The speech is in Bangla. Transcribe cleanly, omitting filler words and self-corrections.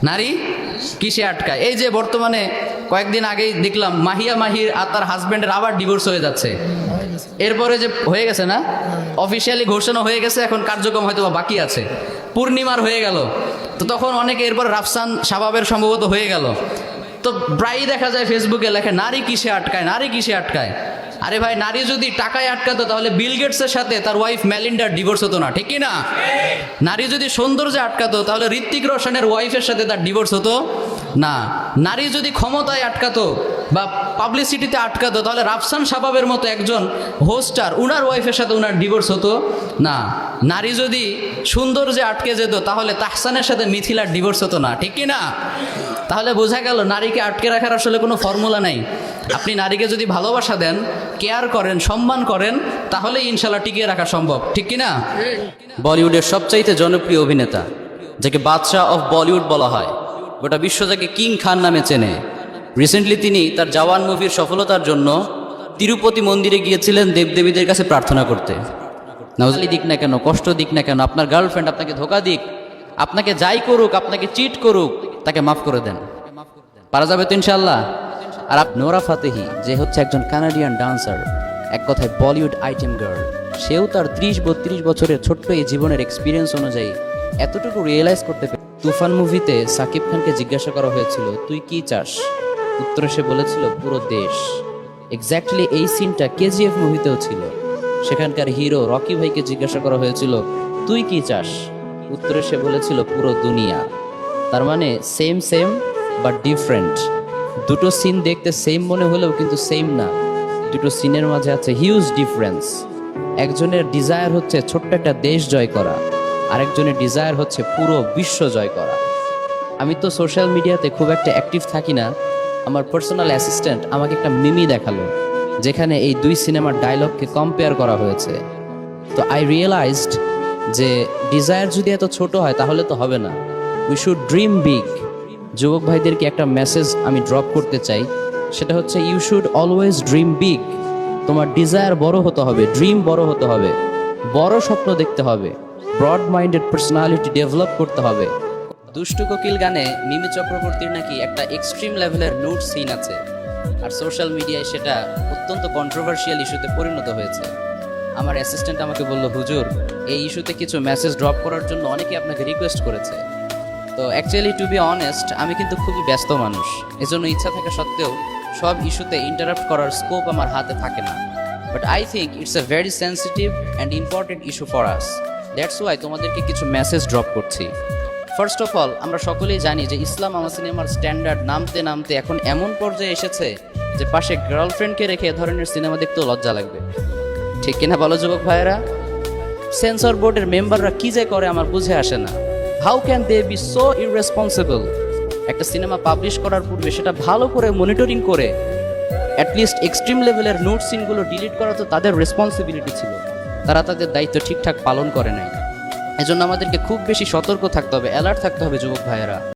নারী কিসে আটকায়? এই যে বর্তমানে কয়েকদিন আগেই দেখলাম মাহিয়া মাহির আর তার হাজব্যান্ডের আবার ডিভোর্স হয়ে যাচ্ছে। এরপরে যে হয়ে গেছে না, অফিসিয়ালি ঘোষণা হয়ে গেছে, এখন কার্যক্রম হয়তো বা বাকি আছে, পূর্ণিমার হয়ে গেল। তো তখন অনেকে এরপর রাফসান শাবাবের সম্ভবত হয়ে গেল। তো প্রায়ই দেখা যায় ফেসবুকে লেখে নারী কিসে আটকায়, নারী কিসে আটকায়। আরে ভাই, নারী যদি টাকায় আটকাতো তাহলে বিল গেটসের সাথে তার ওয়াইফ মেলিন্ডার ডিভোর্স হতো না, ঠিক কি না? নারী যদি সৌন্দর্যে আটকাতো তাহলে ঋত্বিক রোশনের ওয়াইফের সাথে তার ডিভোর্স হতো না। নারী যদি ক্ষমতায় আটকাতো বা পাবলিসিটিতে আটকাতো তাহলে রাফসান শাবাবের মতো একজন হোস্টার উনার ওয়াইফের সাথে উনার ডিভোর্স হতো না। নারী যদি সৌন্দর্যে আটকে যেত তাহলে তাহসানের সাথে মিথিলার ডিভোর্স হতো না, ঠিক কি না? তাহলে বোঝা গেল নারীকে আটকে রাখার আসলে কোনো ফর্মুলা নেই। আপনি নারীকে যদি ভালোবাসা দেন, কেয়ার করেন, সম্মান করেন, তাহলে ইনশাল্লাহ টিকিয়ে রাখা সম্ভব, ঠিক কি না? বলিউডের সবচাইতে জনপ্রিয় অভিনেতা, যাকে বাদশাহ অফ বলিউড বলা হয়, গোটা বিশ্ব যাকে কিং খান নামে চেনে, রিসেন্টলি তিনি তার জওয়ান মুভির সফলতার জন্য তিরুপতি মন্দিরে গিয়েছিলেন দেবদেবীদের কাছে প্রার্থনা করতে। নাউজুবিল্লাহ দিক না কেন, কষ্ট দিক না কেন, আপনার গার্লফ্রেন্ড আপনাকে ধোকা দিক, আপনাকে যাই করুক, আপনাকে চিট করুক, তাকে মাফ করে দেন। পারা যাবে তো ইনশাল্লাহ? আর নোরা ফাতেহি, যে হচ্ছে একজন কানাডিয়ান ডান্সার, এক কথায় বলিউড আইটেম গার্ল, সেও তার 30-32 বছরের ছোট্ট এই জীবনের এক্সপিরিয়েন্স অনুযায়ী এতটুকু রিয়েলাইজ করতে পেরে। তুফান মুভিতে সাকিব খানকে জিজ্ঞাসা করা হয়েছিল, তুই কি চাস? উত্তরে সে বলেছিল, পুরো দেশ। এক্স্যাক্টলি এই সিনটা কেজিএফ মুভিতেও ছিল। সেখানকার হিরো রকি ভাইকে জিজ্ঞাসা করা হয়েছিল, তুই কি চাস? উত্তরে সে বলেছিল, পুরো দুনিয়া। তার মানে সেম সেম বাট ডিফারেন্ট। দুটো সিন দেখতে সেম মনে হলেও কিন্তু সেম না। দুটো সিনের মাঝে আছে হিউজ ডিফারেন্স। একজনের ডিজায়ার হচ্ছে ছোট্ট একটা দেশ জয় করা, আরেকজনের ডিজায়ার হচ্ছে পুরো বিশ্ব জয় করা। আমি তো সোশ্যাল মিডিয়াতে খুব একটা অ্যাক্টিভ থাকি না। আমার পার্সোনাল অ্যাসিস্ট্যান্ট আমাকে একটা মিমি দেখালো, যেখানে এই দুই সিনেমার ডায়লগকে কম্পেয়ার করা হয়েছে। তো আই রিয়েলাইজড যে ডিজায়ার যদি এত ছোট হয় তাহলে তো হবে না। We should dream big. যুবক ভাইদেরকে একটা মেসেজ আমি ড্রপ করতে চাই, সেটা হচ্ছে you should always dream big. তোমার ডিজায়ার বড় হতে হবে, ড্রিম বড় হতে হবে, বড় স্বপ্ন দেখতে হবে, ব্রড মাইন্ডেড পার্সোনালিটি ডেভেলপ করতে হবে। দুষ্টু কোকিল গানে মিমি চক্রবর্তীর নাকি একটা এক্সট্রিম লেভেলের নুড সিন আছে, আর সোশ্যাল মিডিয়ায় সেটা অত্যন্ত কন্ট্রোভার্সিয়াল ইস্যুতে পরিণত হয়েছে। আমার অ্যাসিস্ট্যান্ট আমাকে বলল, হুজুর, এই ইস্যুতে কিছু মেসেজ ড্রপ করার জন্য অনেকে আপনাকে রিকোয়েস্ট করেছে। তো অ্যাকচুয়ালি টু বি অনেস্ট, আমি কিন্তু খুবই ব্যস্ত মানুষ, এজন্য ইচ্ছা থাকা সত্ত্বেও সব ইস্যুতে ইন্টারাপ্ট করার স্কোপ আমার হাতে থাকে না। But I think it's a very sensitive and important issue for us. That's why তোমাদেরকে কিছু মেসেজ ড্রপ করছি। ফার্স্ট অফ অল, আমরা সকলেই জানি যে ইসলাম আমার সিনেমার স্ট্যান্ডার্ড নামতে নামতে এখন এমন পর্যায়ে এসেছে যে পাশে গার্লফ্রেন্ডকে রেখে এ ধরনের সিনেমা দেখতেও লজ্জা লাগবে, ঠিক কিনা বলো যুবক ভাইয়েরা? সেন্সর বোর্ডের মেম্বাররা কি যে করে আমার বুঝে আসে না। How can they be so irresponsible? একটা সিনেমা পাবলিশ করার পূর্বে সেটা ভালো করে মনিটরিং করে অ্যাটলিস্ট এক্সট্রিম লেভেলের নোট সিনগুলো ডিলিট করা তো তাদের রেসপন্সিবিলিটি ছিল। তারা তাদের দায়িত্ব ঠিকঠাক পালন করে নাই। এজন্য আমাদেরকে খুব বেশি সতর্ক থাকতে হবে, অ্যালার্ট থাকতে হবে যুবক ভাইয়েরা।